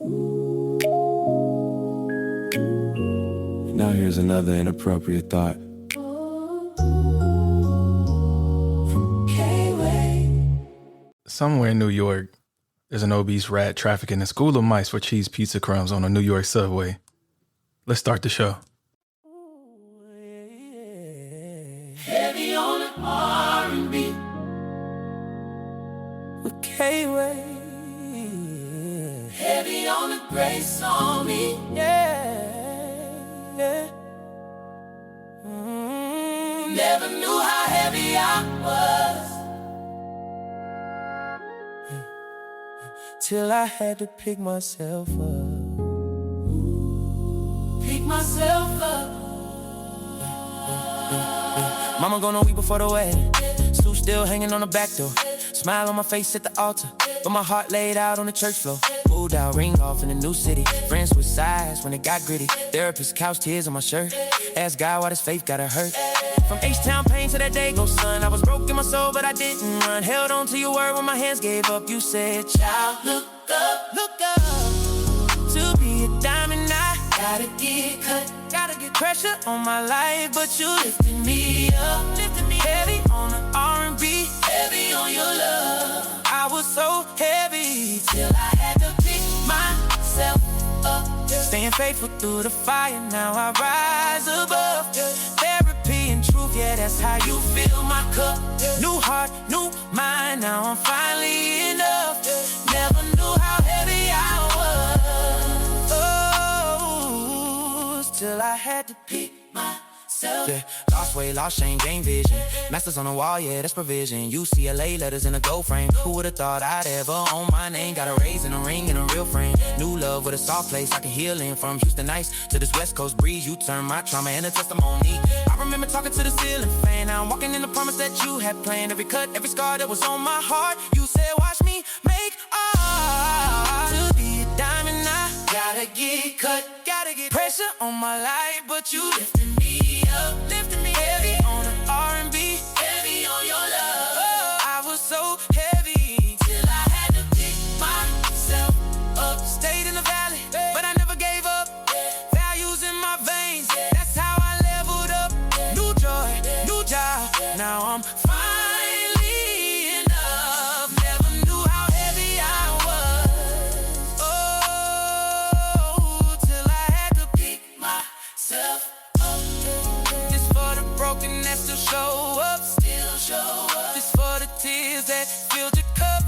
Now here's another inappropriate thought. Somewhere in New York, there's an obese rat trafficking a school of mice for cheese pizza crumbs on a New York subway. Let's start the show. Heavy on the R&B with K-Way. Heavy on the grace on me. Never knew how heavy I was till I had to pick myself up. Pick myself up. Mama gonna weep before the wedding. Suit still hanging on the back door. Smile on my face at the altar, but my heart laid out on the church floor. Moved out, ring off in a new city. Friends with sides when it got gritty. Therapist couch tears on my shirt. Ask God why this faith gotta hurt. From H-Town pain to that day go son. I was broke in my soul, but I didn't run. Held on to your word when my hands gave up. You said, child, look up, look up. To be a diamond, I gotta get cut. Gotta get pressure on my life, but you lifted me up. Lifted me heavy on the R&B, heavy on your love. I was so heavy till I had to pick myself up. Staying faithful through the fire, now I rise above. Therapy and truth, yeah, that's how you fill my cup. New heart, new mind, now I'm finally enough. Never knew how heavy I was, till I had to pick myself. Yeah. Lost weight, lost shame, gain vision. Masters on the wall, yeah, that's provision. UCLA letters in a gold frame. Who would've thought I'd ever own my name? Got a raise and a ring and a real frame. New love with a soft place I can heal in. From Houston nights to this West Coast breeze, you turn my trauma into testimony. I remember talking to the ceiling fan. Now I'm walking in the promise that you had planned. Every cut, every scar that was on my heart, you said watch me make art. To be a diamond, I gotta get cut. Gotta get pressure on my life, but you lifted me up. Lifted me heavy on the R&B, heavy on your love. I was so heavy till I had to pick myself up. Stayed in the valley, but I never gave up. Values in my veins, that's how I leveled up. New joy, new job, now I'm finally enough. Never knew how heavy I was, till I had to pick myself up. This for the broken that still show up, This for the tears that filled your cup,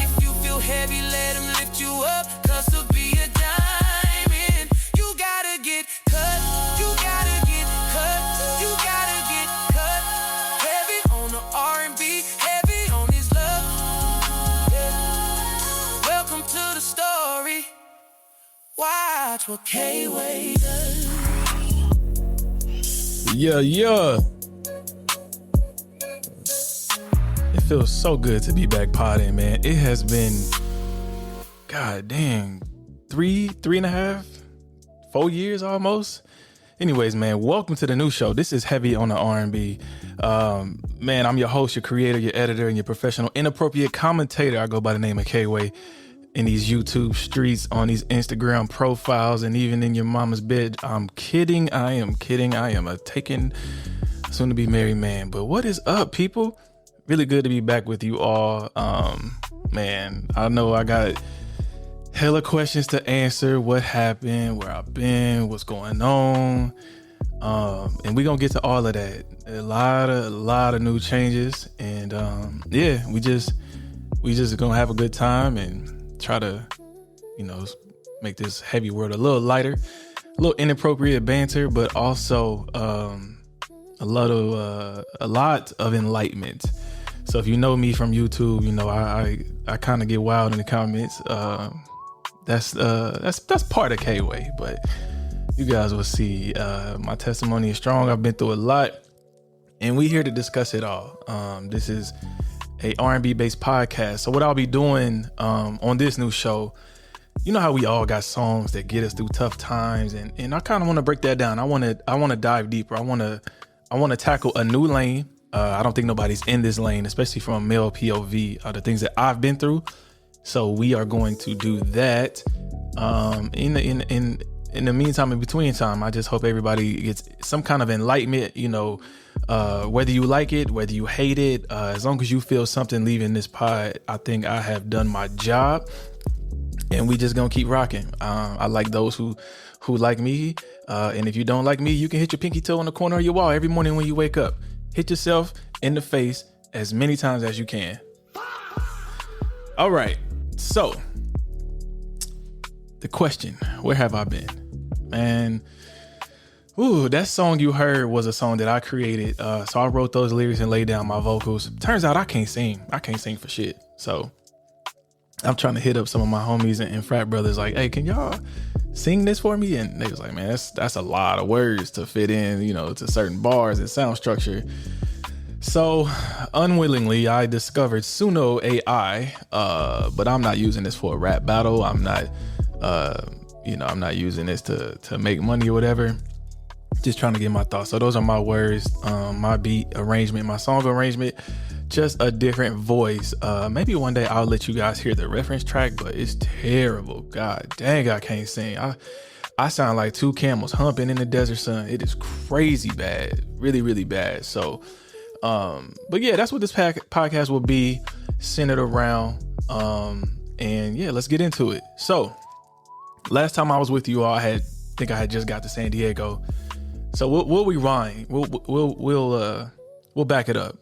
If you feel heavy, let him lift you up. Cause to be a diamond, you gotta get cut. You gotta get cut. You gotta get cut. Heavy on the R&B, heavy on his love. Yeah. Welcome to the story. Watch what K-Way does. Yeah. It feels so good to be back potting, man. It has been, god dang, 3.5, 4 years almost. Anyways, man, welcome to the new show. This is Heavy on the R&B. Man, I'm your host, your creator, your editor, and your professional inappropriate commentator. I go by the name of K-Way. In these YouTube streets, on these Instagram profiles, and even in your mama's bed. I'm kidding. I am a taken, soon to be married man. But what is up, people? Really good to be back with you all. Man, I know I got hella questions to answer. What happened? Where I've been? What's going on? And we're gonna get to all of that. A lot of new changes, and yeah, we just gonna have a good time and try to, make this heavy world a little lighter, a little inappropriate banter, but also a lot of enlightenment. So if you know me from YouTube, I kind of get wild in the comments. That's part of K-Way, but you guys will see. My testimony is strong. I've been through a lot, and we here to discuss it all. This is a R&B based podcast. So what I'll be doing on this new show, you know how we all got songs that get us through tough times, and I kind of want to break that down. I want to dive deeper. I want to tackle a new lane. I don't think nobody's in this lane, especially from a male POV. The things that I've been through, So we are going to do that. In the meantime, in between time, I just hope everybody gets some kind of enlightenment, whether you like it, whether you hate it, as long as you feel something leaving this pod, I think I have done my job, and we just gonna keep rocking. I like those who like me, and if you don't like me, you can hit your pinky toe on the corner of your wall every morning when you wake up. Hit yourself in the face as many times as you can. All right, so the question, where have I been? Man, that song you heard was a song that I created. So I wrote those lyrics and laid down my vocals. Turns out I can't sing. I can't sing for shit. So I'm trying to hit up some of my homies and frat brothers like, hey, can y'all sing this for me? And they was like, man, that's a lot of words to fit in, to certain bars and sound structure. So unwillingly, I discovered Suno AI, but I'm not using this for a rap battle. I'm not using this to make money or whatever. Just trying to get my thoughts. So those are my words, my beat arrangement, my song arrangement, just a different voice. Maybe one day I'll let you guys hear the reference track, but it's terrible. God dang, I can't sing. I sound like two camels humping in the desert sun. It is crazy bad, really, really bad. So, but yeah, that's what this podcast will be centered around. And yeah, let's get into it. So last time I was with you all, I think I had just got to San Diego. So we'll rewind. We'll back it up.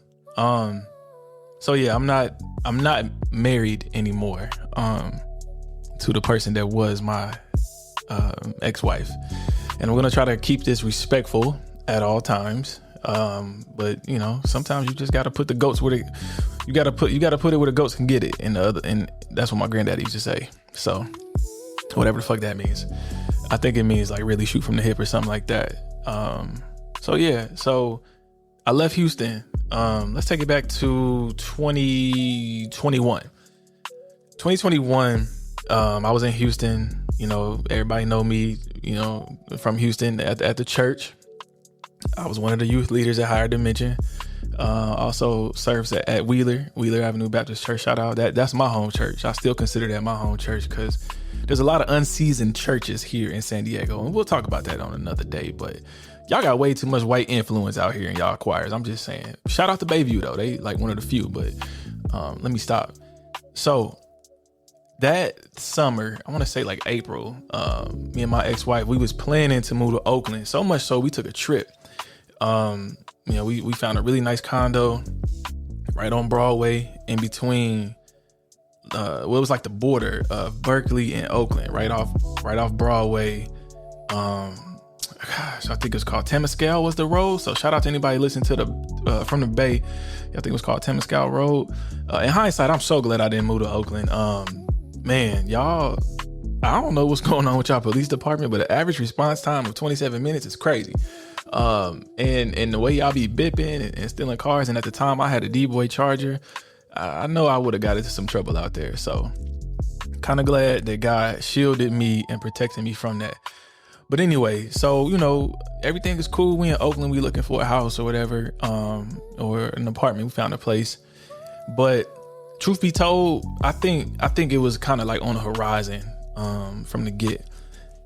So yeah, I'm not married anymore. To the person that was my ex-wife, and we're gonna try to keep this respectful at all times. But sometimes you just gotta put the goats where you gotta put it where the goats can get it. And that's what my granddaddy used to say. So whatever the fuck that means. I think it means like really shoot from the hip or something like that. So I left Houston. Let's take it back to 2021. 2021, I was in Houston. Everybody know me, from Houston at the church. I was one of the youth leaders at Higher Dimension. Also serves at Wheeler Avenue Baptist Church. Shout out. That's my home church. I still consider that my home church because there's a lot of unseasoned churches here in San Diego, and we'll talk about that on another day. But y'all got way too much white influence out here in y'all choirs. I'm just saying. Shout out to Bayview though. They like one of the few. But let me stop. So that summer, I want to say like April, me and my ex-wife, we was planning to move to Oakland. So much so we took a trip. We found a really nice condo right on Broadway in between. It was like the border of Berkeley and Oakland, right off Broadway. I think it's called Temescal was the road. So shout out to anybody listening to the from the Bay. I think it was called Temescal Road. In hindsight, I'm so glad I didn't move to Oakland. Man, y'all, I don't know what's going on with y'all police department, but the average response time of 27 minutes is crazy. And the way y'all be bipping and stealing cars. And at the time I had a D-Boy Charger. I know I would have got into some trouble out there. So kind of glad that God shielded me and protected me from that. But anyway, so, everything is cool. We in Oakland, we looking for a house or whatever, or an apartment. We found a place. But truth be told, I think it was kind of like on the horizon, from the get.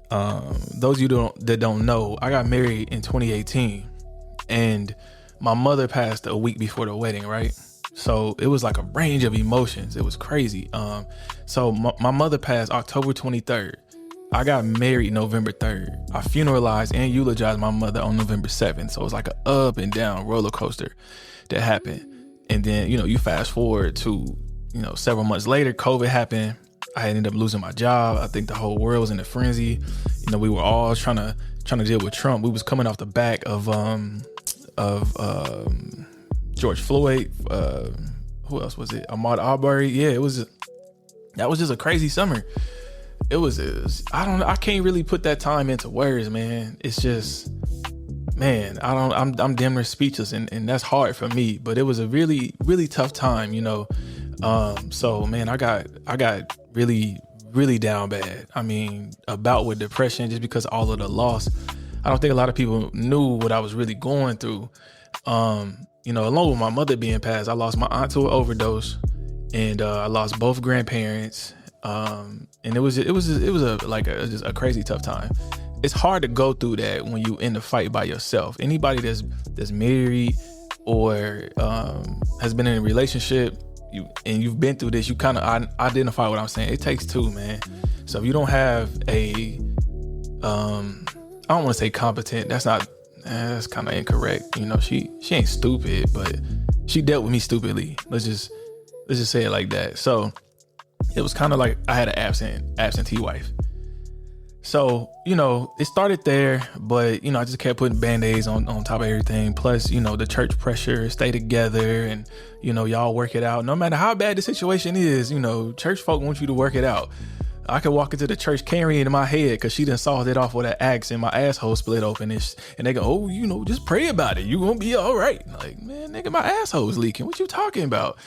Those of you that don't know, I got married in 2018 and my mother passed a week before the wedding, right? So it was like a range of emotions. It was crazy. So my mother passed October 23rd. I got married November 3rd. I funeralized and eulogized my mother on November 7th. So it was like an up and down roller coaster that happened. And then, you fast forward to, several months later, COVID happened. I ended up losing my job. I think the whole world was in a frenzy. We were all trying to deal with Trump. We was coming off the back of George Floyd. Who else was it? Ahmaud Arbery. Yeah, that was just a crazy summer. It was I don't know. I can't really put that time into words, man. It's just, man, I'm damn near speechless, and that's hard for me. But it was a really, really tough time, So man, I got really, really down bad. I mean, a bout with depression just because of all of the loss. I don't think a lot of people knew what I was really going through. Along with my mother being passed, I lost my aunt to an overdose. and I lost both grandparents. And it was just a crazy tough time. It's hard to go through that when you in the fight by yourself. Anybody that's married or has been in a relationship, you've been through this, you kind of identify what I'm saying. It takes two, man. So if you don't have a I don't want to say competent, that's kind of incorrect. You know, she ain't stupid, but she dealt with me stupidly. Let's just say it like that. So it was kind of like I had an absentee wife. So, you know, it started there, but, you know, I just kept putting Band-Aids on top of everything. Plus, you know, the church pressure, stay together, and, you know, y'all work it out. No matter how bad the situation is, you know, church folk want you to work it out. I could walk into the church carrying in my head because she done sawed it off with an axe and my asshole split open. And they go, oh, you know, just pray about it. You gonna be all right. Like, man, nigga, my asshole's leaking. What you talking about?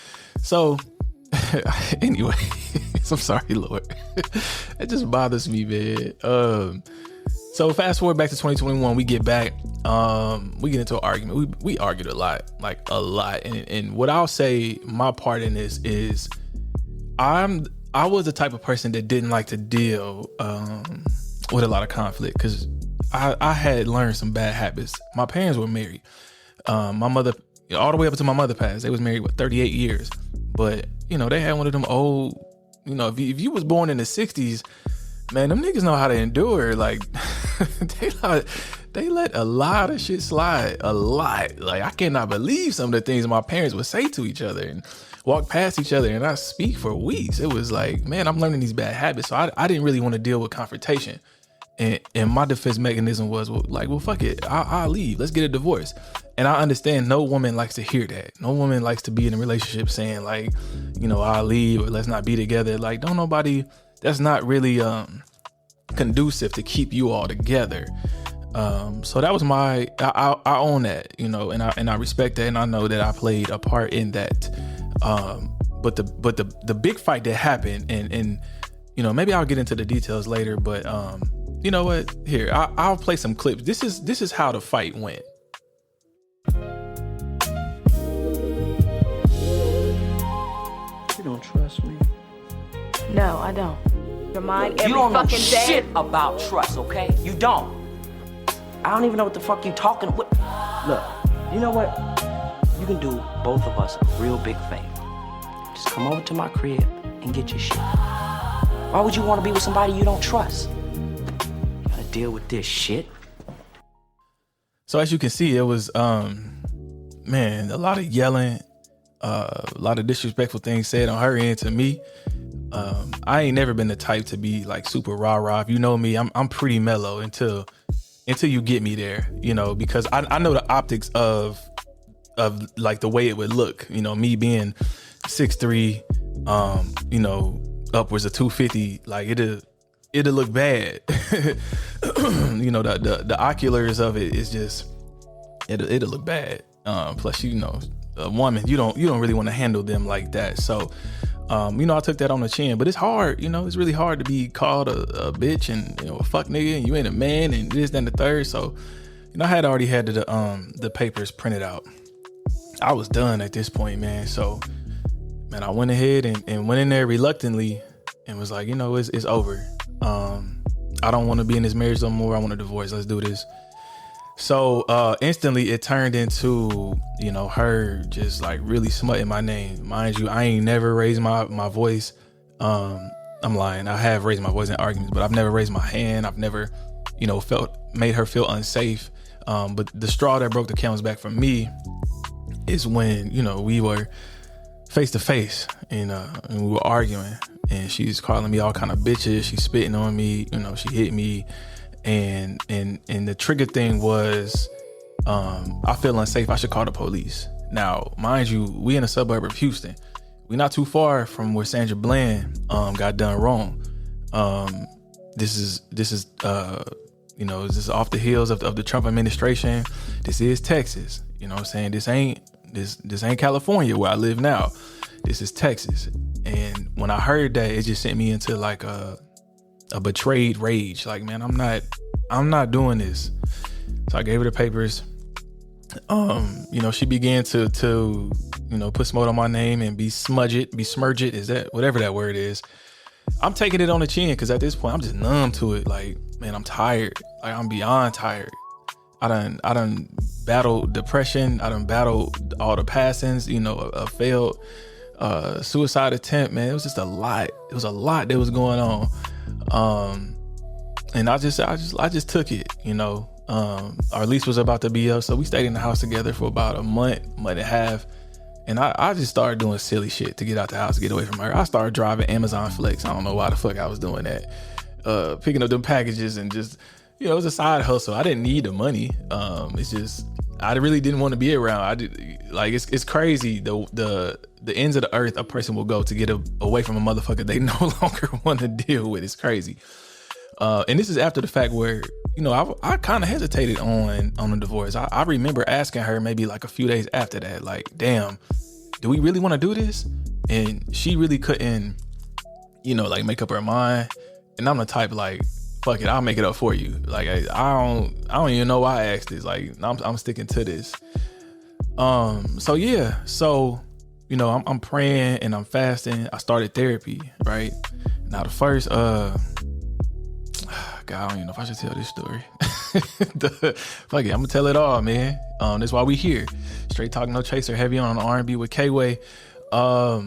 So anyway, I'm sorry, Lord. It just bothers me, man. So fast forward back to 2021, we get back. We get into an argument. We argued a lot. And what I'll say, my part in this is I was the type of person that didn't like to deal with a lot of conflict because I had learned some bad habits. My parents were married. My mother, all the way up until my mother passed, they was married, 38 years. But, you know, they had one of them old, you know, if you was born in the 60s, man, them niggas know how to endure. Like, they let a lot of shit slide. A lot. Like, I cannot believe some of the things my parents would say to each other and walk past each other and not speak for weeks. It was like, man, I'm learning these bad habits. So I didn't really want to deal with confrontation. And my defense mechanism was, well, fuck it. I'll leave. Let's get a divorce. And I understand no woman likes to hear that. No woman likes to be in a relationship saying, like, you know, I'll leave or let's not be together. Like, don't nobody, that's not really conducive to keep you all together. So that was I own that, you know, and I respect that, and I know that I played a part in that. But the big fight that happened, and you know, maybe I'll get into the details later, but you know what? Here, I'll play some clips. This is how the fight went. You don't trust me? No, I don't. Remind every You don't know fucking day. shit about trust, okay? You don't. I don't even know what the fuck you talking. What? Look, you know what? You can do both of us a real big favor. Just come over to my crib and get your shit. Why would you want to be with somebody you don't trust? You gotta deal with this shit. So as you can see, it was man, a lot of yelling, a lot of disrespectful things said on her end to me. I ain't never been the type to be like super rah-rah. If you know me, I'm pretty mellow until you get me there, you know, because I know the optics of like the way it would look, you know, me being 6'3", you know, upwards of 250, like it'll look bad. You know, the oculars of it is just, it'll look bad. Plus, you know, a woman, you don't really want to handle them like that. So, you know, I took that on the chin, but it's hard, you know, it's really hard to be called a bitch and, you know, a fuck nigga, and you ain't a man and this, that, and the third. So, you know, I had already had the papers printed out. I was done at this point, man. So, man, I went ahead and went in there reluctantly and was like, you know, it's over. I don't want to be in this marriage no more. I want a divorce. Let's do this. So instantly it turned into, you know, her just like really smutting my name. Mind you, I ain't never raised my voice. I'm lying. I have raised my voice in arguments, but I've never raised my hand. I've never, you know, made her feel unsafe. But the straw that broke the camel's back for me is when, you know, we were face to face and we were arguing, and she's calling me all kind of bitches. She's spitting on me, you know, she hit me. And the trigger thing was, I feel unsafe. I should call the police. Now, mind you, we in a suburb of Houston. We're not too far from where Sandra Bland got done wrong. This is you know, this is off the heels of the Trump administration. This is Texas. You know what I'm saying? This ain't California where I live now. This is Texas. And when I heard that, it just sent me into like a betrayed rage. Like, man, I'm not doing this. So I gave her the papers. You know, she began to put smoke on my name and besmudge it, is that whatever that word is. I'm taking it on the chin because at this point I'm just numb to it. Like, man, I'm tired. Like, I'm beyond tired. I done battled depression. I done battled all the passings, a failed suicide attempt, man. It was just a lot. It was a lot that was going on. And I just took it, our lease was about to be up. So we stayed in the house together for about a month and a half. And I just started doing silly shit to get out the house, to get away from her. I started driving Amazon Flex. I don't know why the fuck I was doing that. Picking up them packages and just, it was a side hustle. I didn't need the money. It's just, I really didn't want to be around. It's crazy. The ends of the earth a person will go to get away from a motherfucker they no longer want to deal with. It's crazy. And this is after the fact where, I kind of hesitated on the divorce. I remember asking her maybe like a few days after that, like, damn, do we really want to do this? And she really couldn't, make up her mind. And I'm the type like, fuck it, I'll make it up for you. Like, I don't even know why I asked this. Like, I'm sticking to this. So yeah. So, I'm praying and I'm fasting. I started therapy, right? Now the first, God, I don't even know if I should tell this story. Fuck it, I'm gonna tell it all, man. That's why we here. Straight Talk, No Chaser, Heavy On The R&B with K-Way. So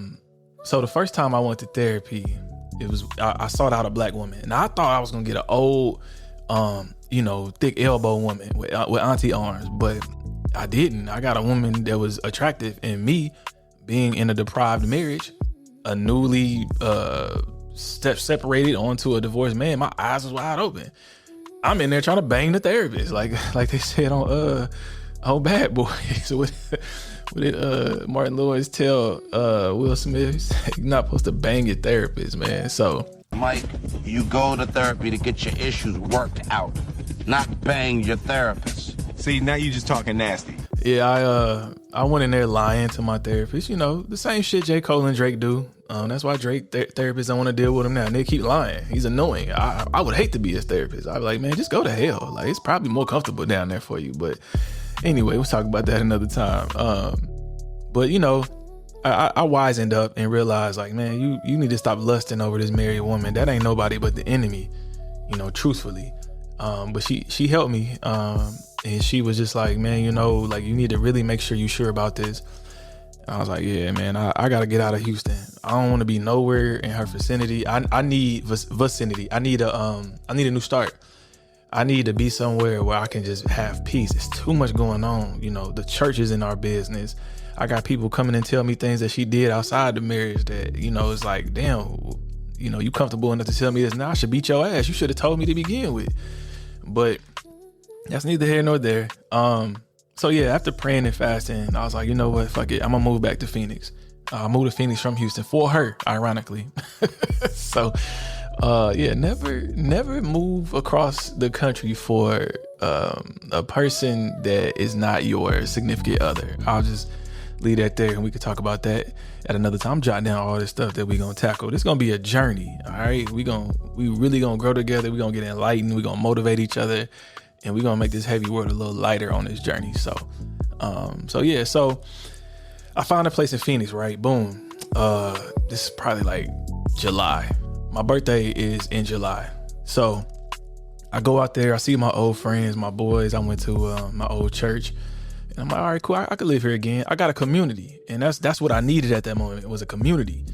the first time I went to therapy, it was I sought out a black woman, and I thought I was gonna get an old, thick elbow woman with auntie arms, but I didn't. I got a woman that was attractive, and me being in a deprived marriage, a newly separated onto a divorced man, my eyes was wide open. I'm in there trying to bang the therapist, like they said on Bad Boys. What did Martin Lawrence tell Will Smith? You're not supposed to bang your therapist, man. So, Mike, you go to therapy to get your issues worked out, not bang your therapist. See, now you just talking nasty. Yeah, I went in there lying to my therapist. The same shit J. Cole and Drake do. That's why Drake therapists don't want to deal with him now. And they keep lying. He's annoying. I would hate to be his therapist. I'd be like, man, just go to hell. Like, it's probably more comfortable down there for you. But anyway, we'll talk about that another time. But I wisened up and realized, like, man, you need to stop lusting over this married woman. That ain't nobody but the enemy, truthfully. But she helped me. And she was just like, man, like, you need to really make sure you're sure about this. I was like, yeah, man, I got to get out of Houston. I don't want to be nowhere in her vicinity. I need vicinity. I need a new start. I need to be somewhere where I can just have peace. It's too much going on. The church is in our business. I got people coming and tell me things that she did outside the marriage that, it's like, damn, you comfortable enough to tell me this now? I should beat your ass. You should have told me to begin with. But that's neither here nor there. So yeah, after praying and fasting, I was like, you know what, fuck it, I'm gonna move back to Phoenix. I moved to Phoenix from Houston for her, ironically. So yeah, never move across the country for a person that is not your significant other. I'll just leave that there and we could talk about that at another time. I'm jotting down all this stuff that we're gonna tackle. This is gonna be a journey, all right? We really gonna grow together. We're gonna get enlightened. We're gonna motivate each other. And we're gonna make this heavy world a little lighter on this journey. So I found a place in Phoenix, right? Boom. This is probably like July. My birthday is in July. So I go out there, I see my old friends, my boys. I went to my old church. And I'm like, all right, cool. I could live here again. I got a community. And that's what I needed at that moment. It was a community.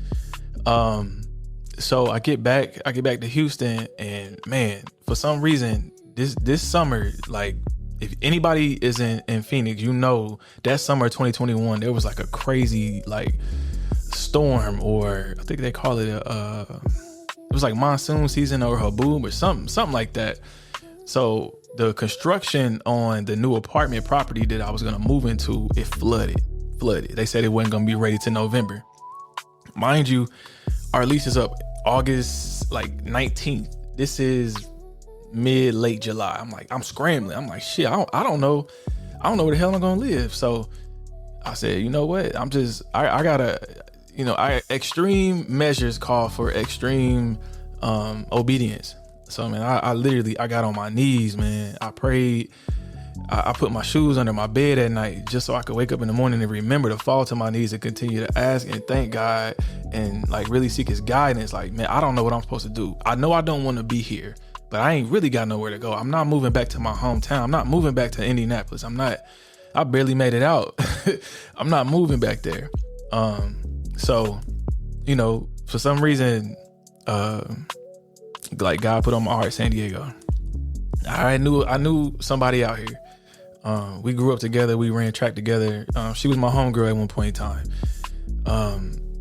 So I get back to Houston, and man, for some reason, this summer, like, if anybody is in Phoenix, that summer 2021, there was like a crazy like storm, or I think they call it it was like monsoon season or haboom or something like that. So the construction on the new apartment property that I was gonna move into, it flooded. They said it wasn't gonna be ready till November. Mind you, our lease is up August like 19th. This is late July. I'm scrambling. I'm like, shit, I don't know where the hell I'm gonna live. So I said, you know what? I gotta, extreme measures call for extreme obedience. So man, I literally got on my knees, man. I prayed. I put my shoes under my bed at night just so I could wake up in the morning and remember to fall to my knees and continue to ask and thank God and like really seek his guidance. Like, man, I don't know what I'm supposed to do. I know I don't want to be here, but I ain't really got nowhere to go. I'm not moving back to my hometown. I'm not moving back to Indianapolis. I barely made it out. I'm not moving back there. So, you know, for some reason, like God put on my heart San Diego. I knew somebody out here. We grew up together. We ran track together. She was my homegirl at one point in time.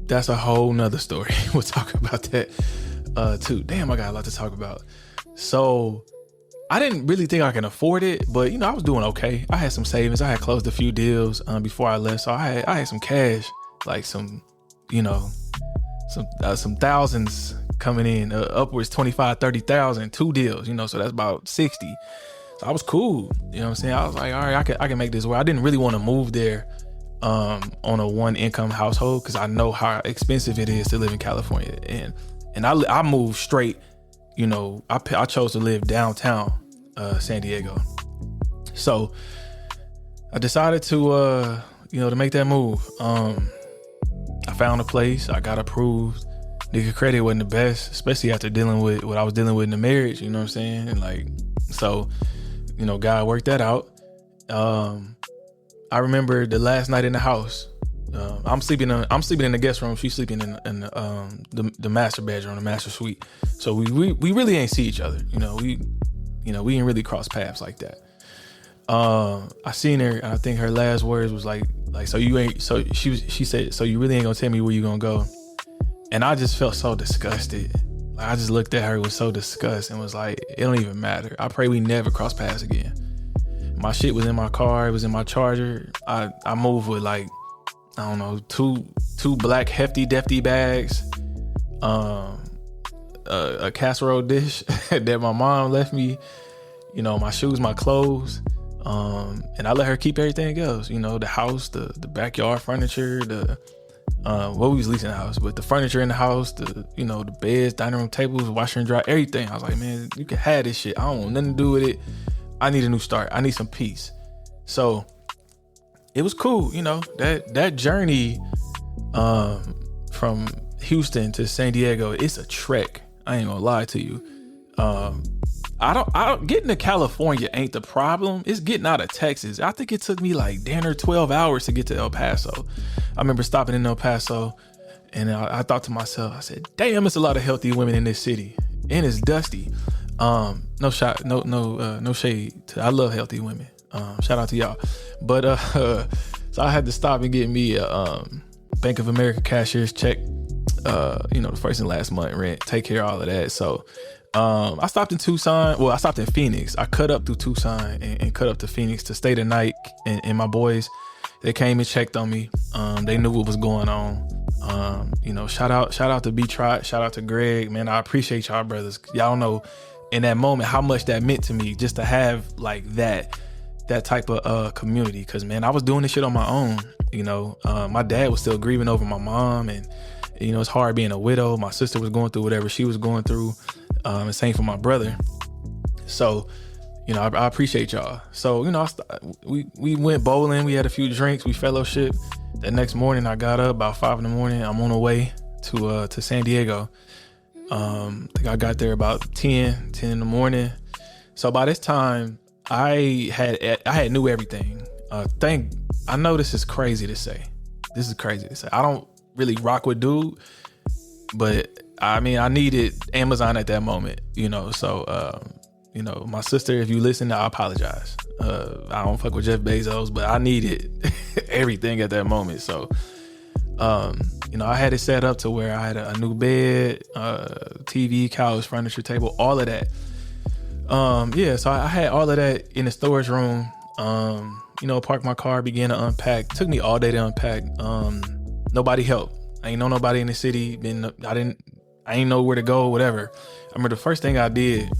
That's a whole nother story. We'll talk about that too. Damn, I got a lot to talk about. So I didn't really think I can afford it, but you know, I was doing okay. I had some savings. I had closed a few deals before I left, so I had some cash, like some thousands coming in, upwards 25, 30,000, 2 deals, you know, so that's about 60. So I was cool. You know what I'm saying? I was like, all right, I can make this work. I didn't really want to move there on a 1 income household because I know how expensive it is to live in California. And I moved straight, you know, I chose to live downtown San Diego. So I decided to, to make that move. I found a place. I got approved. Nigga, credit wasn't the best, especially after dealing with what I was dealing with in the marriage, you know what I'm saying? And like, so, you know, God worked that out. I remember the last night in the house, I'm sleeping in the guest room. She's sleeping in the master bedroom, the master suite. So we really ain't see each other. We didn't really cross paths like that. I seen her, and I think her last words was like, she said, so you really ain't gonna tell me where you gonna go? And I just felt so disgusted. Like, I just looked at her with so disgust and was like, it don't even matter. I pray we never cross paths again. My shit was in my car. It was in my charger. I moved with like, I don't know, two black hefty defty bags, a casserole dish that my mom left me, my shoes, my clothes. And I let her keep everything else, the house, the backyard furniture, we was leasing the house, but the furniture in the house, the beds, dining room tables, washer and dry, everything. I was like, man, you can have this shit. I don't want nothing to do with it. I need a new start. I need some peace. So it was cool. That journey, from Houston to San Diego, it's a trek. I ain't gonna lie to you. Getting to California ain't the problem. It's getting out of Texas. I think it took me like 10 or 12 hours to get to El Paso. I remember stopping in El Paso, and I thought to myself, I said, damn, it's a lot of healthy women in this city, and it's dusty. No shade. I love healthy women. Shout out to y'all. But so I had to stop and get me a Bank of America cashier's check. The first and last month rent, take care of all of that. So I stopped in Tucson. Well, I stopped in Phoenix. I cut up through Tucson and cut up to Phoenix to stay the night. And my boys, they came and checked on me. They knew what was going on. Shout out to B-Trot. Shout out to Greg. Man, I appreciate y'all brothers. Y'all know in that moment how much that meant to me just to have like that type of community. Cause man, I was doing this shit on my own. My dad was still grieving over my mom, and it's hard being a widow. My sister was going through whatever she was going through. And same for my brother. So, I appreciate y'all. So, we went bowling. We had a few drinks. We fellowship. The next morning, I got up about 5 a.m. I'm on the way to San Diego. I think I got there about 10 in the morning. So by this time, I had knew everything. I know this is crazy to say. I don't really rock with dude, but I mean, I needed Amazon at that moment, so, my sister, if you listen, I apologize. I don't fuck with Jeff Bezos, but I needed everything at that moment. So, I had it set up to where I had a new bed, TV, couch, furniture, table, all of that. So I had all of that in the storage room. Parked my car, began to unpack. Took me all day to unpack. Nobody helped. I ain't know nobody in the city. I ain't know where to go, whatever. I remember the first thing I did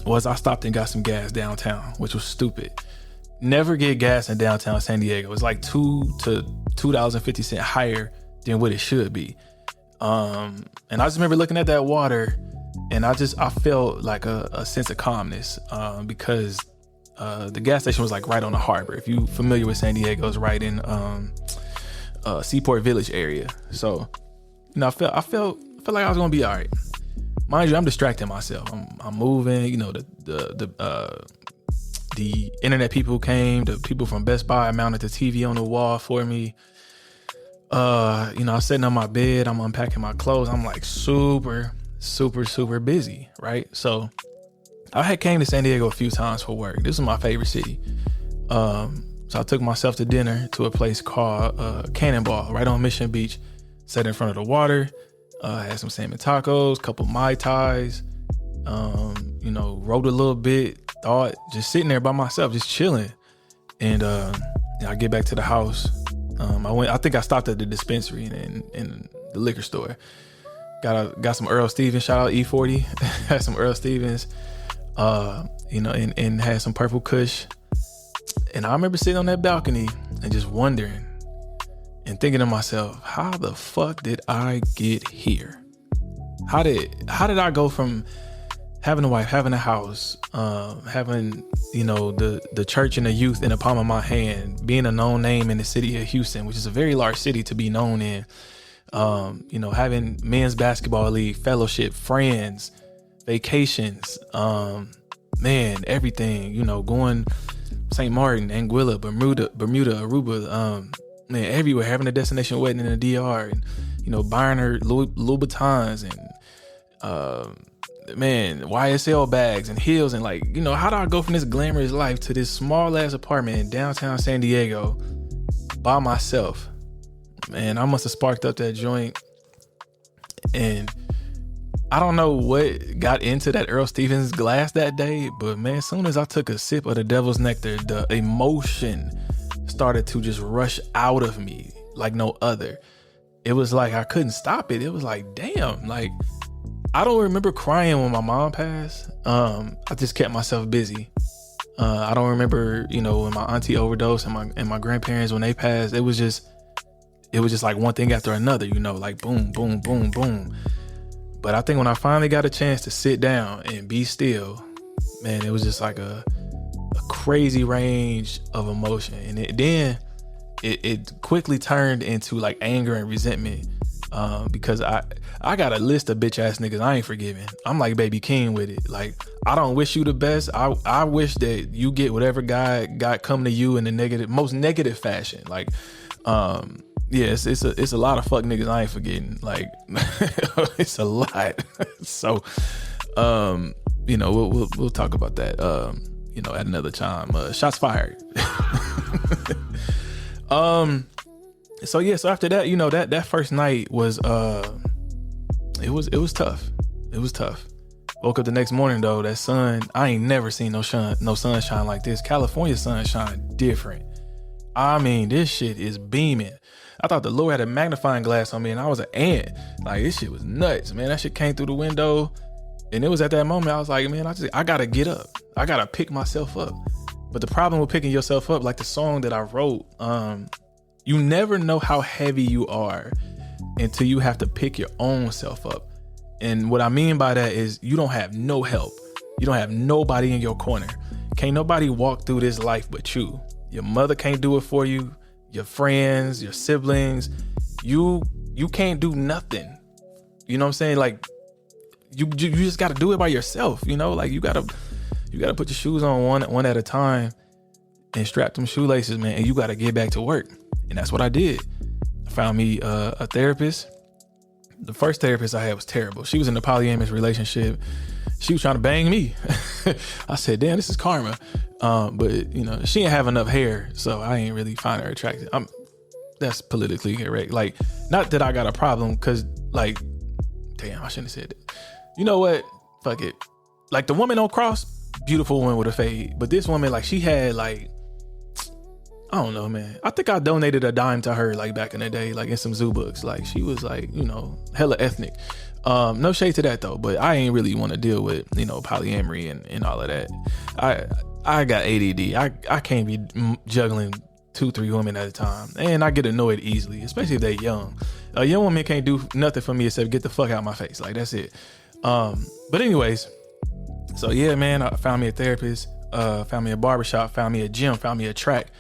was I stopped and got some gas downtown, which was stupid. Never get gas in downtown San Diego. It's like $2 to $2.50 higher than what it should be. And I just remember looking at that water, and I felt like a sense of calmness, because The gas station was like right on the harbor. If you familiar with San Diego, it's right in Seaport Village area. So, I felt like I was gonna be all right. Mind you, I'm distracting myself. I'm moving. The internet people came. The people from Best Buy mounted the TV on the wall for me. I was sitting on my bed. I'm unpacking my clothes. I'm like super, super, super busy, right? So I had came to San Diego a few times for work. This is my favorite city. So I took myself to dinner to a place called Cannonball, right on Mission Beach. Sat in front of the water. Had some salmon tacos, couple Mai Tais. Wrote a little bit. Thought, just sitting there by myself, just chilling. And I get back to the house. I think I stopped at the dispensary and the liquor store. Got some Earl Stevens. Shout out E40. Had some Earl Stevens. And had some Purple Kush. And I remember sitting on that balcony and just wondering and thinking to myself, how the fuck did I get here? How did I go from having a wife, having a house, having, the church and the youth in the palm of my hand, being a known name in the city of Houston, which is a very large city to be known in, having men's basketball league, fellowship, friends, vacations, everything, going St. Martin, Anguilla, Bermuda, Aruba, everywhere, having a destination wedding in the DR, and, buying her Louboutins and, YSL bags and heels, and how do I go from this glamorous life to this small ass apartment in downtown San Diego by myself? Man, I must have sparked up that joint, and I don't know what got into that Earl Stevens glass that day, but man, as soon as I took a sip of the Devil's Nectar, the emotion started to just rush out of me like no other. It was like I couldn't stop it. It was like, damn, I don't remember crying when my mom passed. I just kept myself busy. I don't remember, when my auntie overdosed and my grandparents, when they passed, it was just like one thing after another, like boom, boom, boom, boom. But I think when I finally got a chance to sit down and be still, man, it was just like a crazy range of emotion. And it quickly turned into like anger and resentment. Because I got a list of bitch ass niggas I ain't forgiving. I'm like Baby King with it. Like, I don't wish you the best. I wish that you get whatever God got come to you in the most negative fashion. Like, it's a lot of fuck niggas I ain't forgetting. Like, it's a lot. So, we'll talk about that, at another time. Shots fired. So after that, that first night was, it was tough. It was tough. Woke up the next morning though, that sun, I ain't never seen no sunshine like this. California sunshine different. I mean, this shit is beaming. I thought the Lord had a magnifying glass on me and I was an ant. Like, this shit was nuts, man. That shit came through the window. And it was at that moment I was like, man, I gotta get up. I gotta pick myself up. But the problem with picking yourself up, like the song that I wrote, you never know how heavy you are until you have to pick your own self up. And what I mean by that is you don't have no help. You don't have nobody in your corner. Can't nobody walk through this life but you. Your mother can't do it for you. Your friends, your siblings, you can't do nothing. You know what I'm saying? Like, you just got to do it by yourself. Like you gotta put your shoes on one at a time and strap them shoelaces, man. And you got to get back to work. And that's what I did. I found me a therapist. The first therapist I had was terrible. She was in a polyamorous relationship. She was trying to bang me. I said, damn, this is karma. But she didn't have enough hair, so I ain't really find her attractive. That's politically correct. Like, not that I got a problem, cause like, damn, I shouldn't have said that. You know what? Fuck it. Like the woman on Cross, beautiful woman with a fade. But this woman, like, she had like, I don't know, man. I think I donated a dime to her like back in the day, like in some zoo books. Like, she was like, hella ethnic. No shade to that though, but I ain't really want to deal with, polyamory and all of that. I got ADD. I can't be juggling 2-3 women at a time. And I get annoyed easily, especially if they young. A young woman can't do nothing for me except get the fuck out of my face. Like, that's it. But anyways, so yeah, man, I found me a therapist. found me a barbershop, found me a gym, found me a track.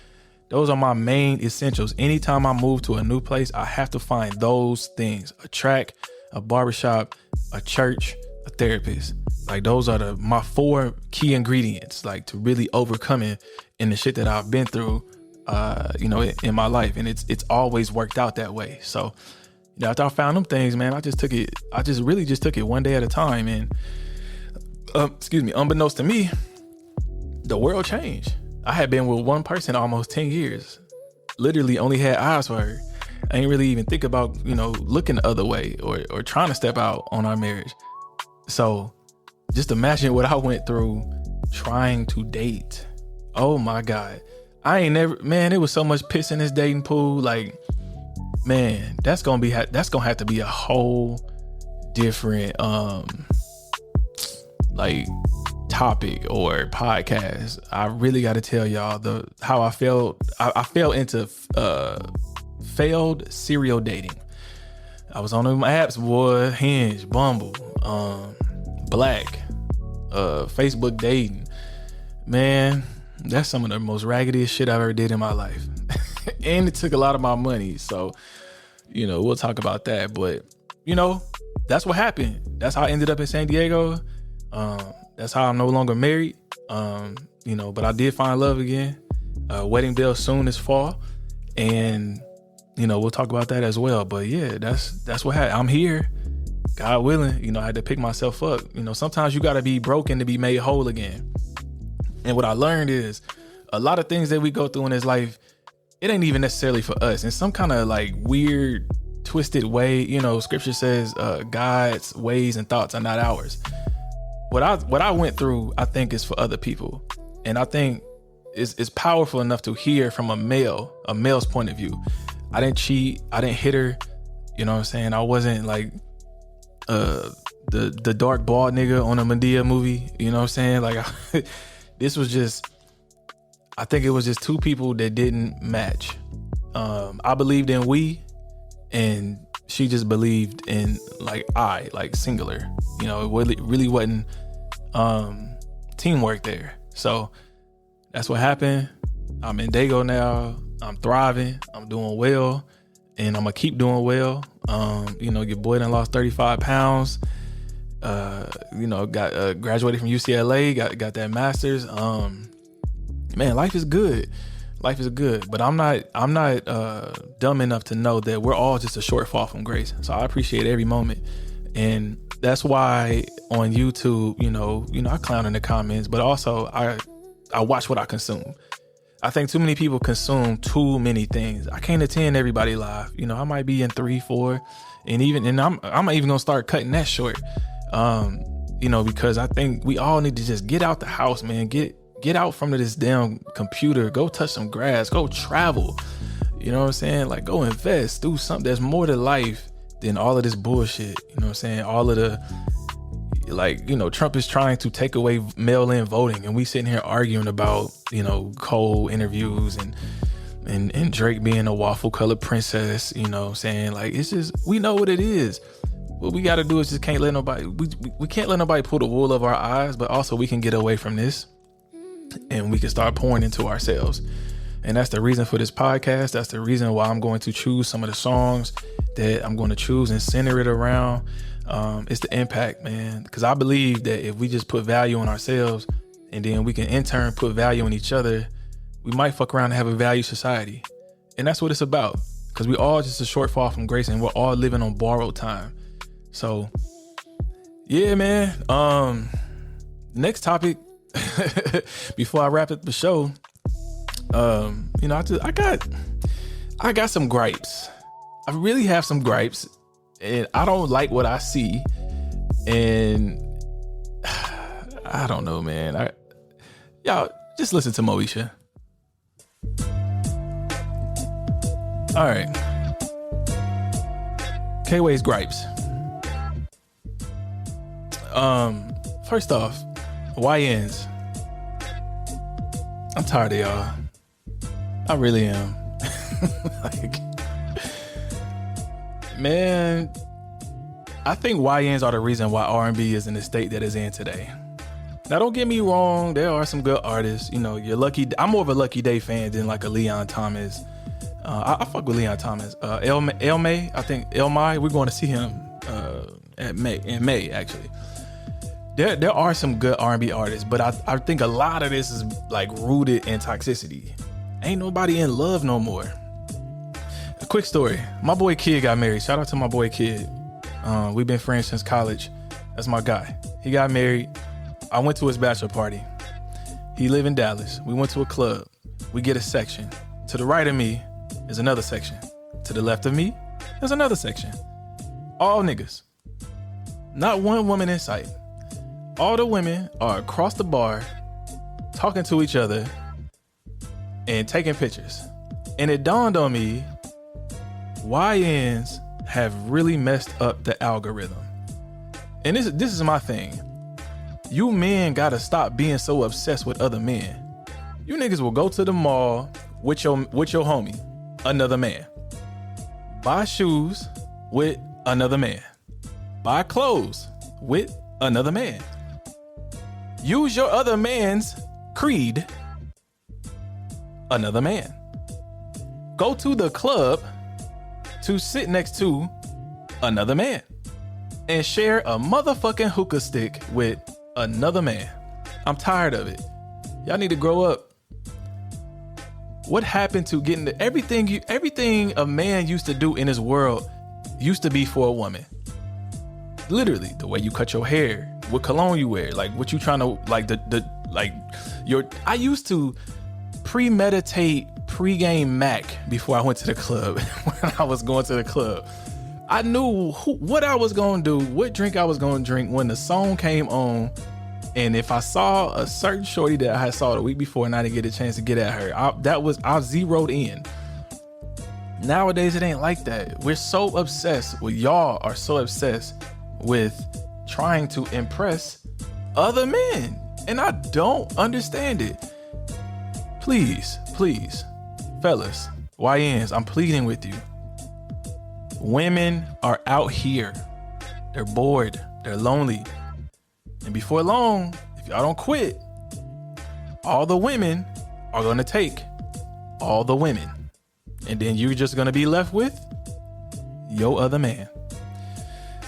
Those are my main essentials. Anytime I move to a new place, I have to find those things: a track, a barbershop, a church, a therapist. Like those are my 4 key ingredients, like to really overcoming in the shit that I've been through, in my life. And it's always worked out that way. So, after I found them things, man, I just really took it one day at a time. And, unbeknownst to me, the world changed. I had been with one person almost 10 years, literally only had eyes for her. I ain't really even think about, looking the other way or trying to step out on our marriage. So just imagine what I went through trying to date. Oh my God. It was so much piss in this dating pool. Like, man, that's gonna have to be a whole different, topic or podcast. I really got to tell y'all how I felt. I fell into failed serial dating. I was on them apps, boy, Hinge, Bumble, Black, Facebook dating. Man, that's some of the most raggediest shit I've ever did in my life. And it took a lot of my money. So, we'll talk about that. But, that's what happened. That's how I ended up in San Diego. That's how I'm no longer married. But I did find love again. Wedding bell soon this fall. And, we'll talk about that as well. But yeah, that's what happened. I'm here. God willing, I had to pick myself up. Sometimes you got to be broken to be made whole again. And what I learned is a lot of things that we go through in this life, it ain't even necessarily for us. In some kind of like weird, twisted way, scripture says God's ways and thoughts are not ours. What I went through, I think is for other people. And I think it's powerful enough to hear from a male's point of view. I didn't cheat. I didn't hit her. You know what I'm saying? I wasn't like the dark bald nigga on a Medea movie. You know what I'm saying? Like this was just, I think it was just 2 people that didn't match. I believed in we, and she just believed in like singular. It really wasn't teamwork there. So that's what happened. I'm in Dago now. I'm thriving. I'm doing well, and I'm gonna keep doing well. Your boy done lost 35 pounds. Got graduated from UCLA. Got that master's. Man, life is good. Life is good, but I'm not dumb enough to know that we're all just a short fall from grace. So I appreciate every moment, and that's why on YouTube, I clown in the comments, but also I watch what I consume. I think too many people consume too many things. I can't attend everybody live. I might be in 3, 4, and I'm even gonna start cutting that short. Because I think we all need to just get out the house, man. Get out from this damn computer. Go touch some grass. Go travel. You know what I'm saying? Like, go invest. Do something. There's more to life than all of this bullshit. You know what I'm saying? All of the, Trump is trying to take away mail-in voting, and we sitting here arguing about, Cole interviews and Drake being a waffle-colored princess. You know what I'm saying? Like, it's just, we know what it is. What we got to do is just can't let nobody, we can't let nobody pull the wool over our eyes, but also we can get away from this. And we can start pouring into ourselves. And that's the reason for this podcast. That's the reason why I'm going to choose some of the songs that I'm going to choose and center it around. It's the impact, man. Because I believe that if we just put value on ourselves, and then we can in turn put value on each other, we might fuck around and have a value society. And that's what it's about. Because we all just a short fall from grace, and we're all living on borrowed time. So, yeah, man. Next topic. Before I wrap up the show, I got some gripes. I really have some gripes, and I don't like what I see, and I don't know, man. Y'all just listen to Moesha. All right, K-Way's gripes. First off, YNs. I'm tired of y'all. I really am. Man, I think YNs are the reason why R&B is in the state that it's in today. Now, don't get me wrong. There are some good artists. You know, I'm more of a Lucky Day fan than like a Leon Thomas. I fuck with Leon Thomas. El May, I think El Mai. We're going to see him in May actually. There are some good R&B artists, but I think a lot of this is like rooted in toxicity. Ain't nobody in love no more. A quick story. My boy Kid got married. Shout out to my boy Kid. We've been friends since college. That's my guy. He got married. I went to his bachelor party. He live in Dallas. We went to a club. We get a section. To the right of me is another section. To the left of me is another section. All niggas. Not one woman in sight. All the women are across the bar talking to each other and taking pictures. And it dawned on me, YNs have really messed up the algorithm. And this is my thing. You men gotta stop being so obsessed with other men. You niggas will go to the mall with your homie, another man. Buy shoes with another man. Buy clothes with another man. Use your other man's creed, another man. Go to the club to sit next to another man and share a motherfucking hookah stick with another man. I'm tired of it. Y'all need to grow up. What happened to getting everything a man used to do in his world used to be for a woman? Literally, the way you cut your hair, what cologne you wear, like what you trying to I used to premeditate pregame Mac before I went to the club. When I was going to the club, I knew what I was going to do, what drink I was going to drink when the song came on. And if I saw a certain shorty that I had saw the week before and I didn't get a chance to get at her, I zeroed in. Nowadays, it ain't like that. We're so obsessed y'all are so obsessed with trying to impress other men. And I don't understand it. Please, fellas, YNs, I'm pleading with you. Women are out here. They're bored. They're lonely. And before long, if y'all don't quit, all the women are going to take all the women. And then you're just going to be left with your other man.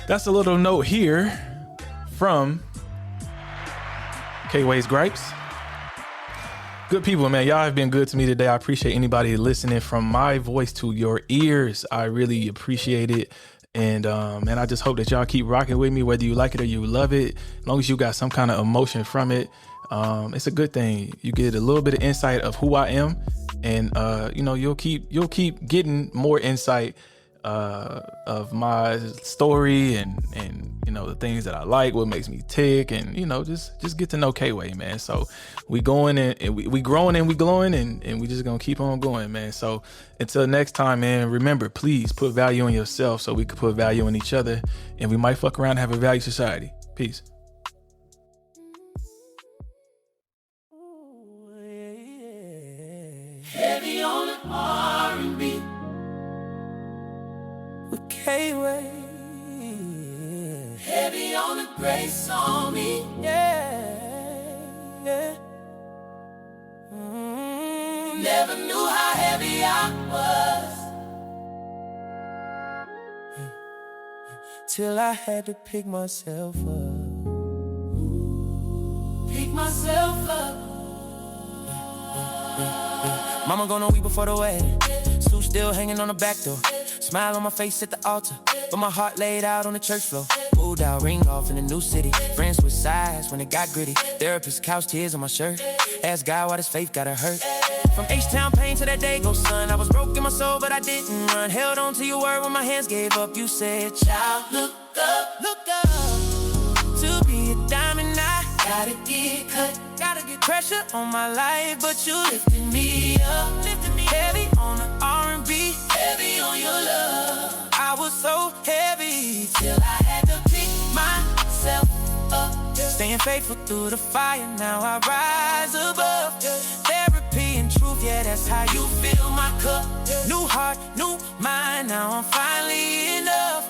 That's a little note here from K-Way's Gripes. Good people, man. Y'all have been good to me today. I appreciate anybody listening from my voice to your ears. I really appreciate it. And I just hope that y'all keep rocking with me, whether you like it or you love it. As long as you got some kind of emotion from it, it's a good thing. You get a little bit of insight of who I am, and you'll keep getting more insight of my story and the things that I like, what makes me tick, and just get to know K-Way, man. So we going and we growing and we glowing, and we just gonna keep on going, man. So until next time, man, remember, please put value in yourself so we can put value in each other, and we might fuck around and have a value society. Peace. Heavy on the R&B with K-Way. Heavy on the grace on me. Yeah. Never knew how heavy I was till I had to pick myself up. Pick myself up. Mama gonna weep before the wedding. Suit still hanging on the back door. Smile on my face at the altar, but my heart laid out on the church floor. Moved out, ring off in a new city. Friends with sides when it got gritty. Therapist couch tears on my shirt. Asked God why this faith gotta hurt. From H-Town pain to that day go son. I was broke in my soul, but I didn't run. Held on to your word when my hands gave up. You said, child, look up. To be a diamond, I gotta get cut. Gotta get pressure on my life, but you lifted me up. Heavy on the R&B, heavy on your love. I was so heavy till I had to pick myself up. Staying faithful through the fire, now I rise above. Therapy and truth, yeah, that's how you fill my cup. New heart, new mind, now I'm finally enough.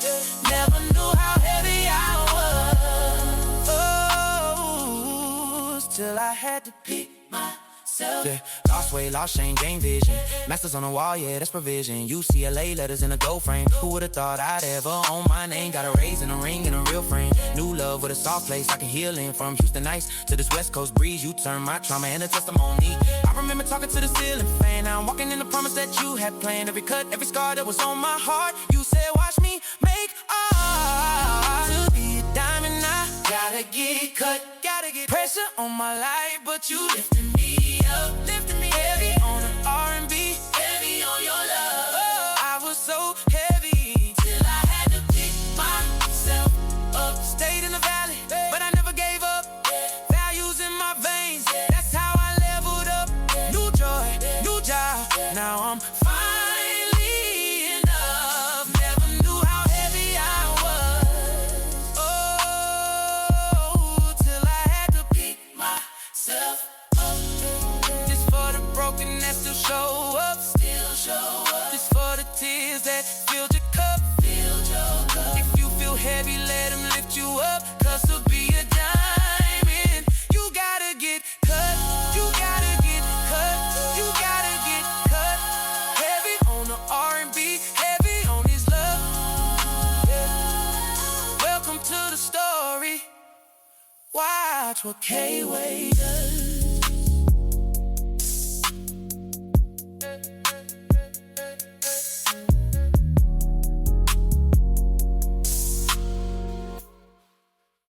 Never knew how heavy I was. Oh, lost till I had to pick myself. Yeah, lost weight, lost shame, gain vision. Masters on the wall, yeah, that's provision. UCLA letters in a gold frame. Who would've thought I'd ever own my name? Got a raise and a ring and a real frame. New love with a soft place I can heal in. From Houston nights to this West Coast breeze, you turn my trauma into testimony. I remember talking to the ceiling fan. Now I'm walking in the promise that you had planned. Every cut, every scar that was on my heart. You said, watch me make art. To be a diamond, I gotta get cut. Gotta get pressure on my life, but you lifting me up, lifting me heavy on the R&B, heavy on your love. Oh, I was so heavy till I had to pick myself up. Stayed in the valley, but I never gave up. Values in my veins, that's how I leveled up. New joy, new job, now I'm finally enough. Never knew how heavy I was. Oh, till I had to pick myself up. This for the broken that still show up. Still show up. This for the tears that filled your cup. Filled your cup. If you feel heavy, let him lift you up. 'Cause to be a diamond, you gotta get cut. You gotta get cut. You gotta get cut. Heavy on the R&B, heavy on his love. Yeah. Welcome to the story. Watch what K-Way does.